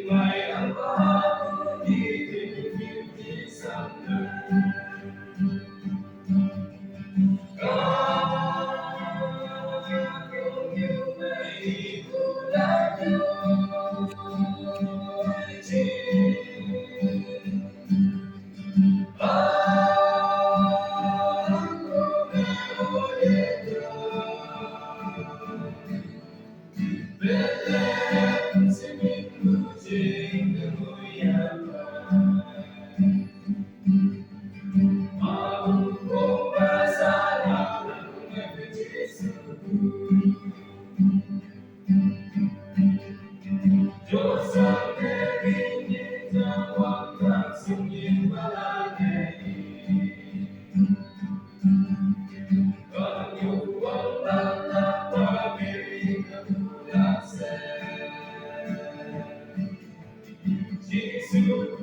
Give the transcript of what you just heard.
Ngày ăn ba đi tìm kiếm đi sang nơi có nhiều ngày cũng đã vui chi Bethlehem seminggu jingga Mau bersalah dengan Yesus Joseph negerinya jawab tak sunyi balai Kanyu wala pabiri kapulase Yesus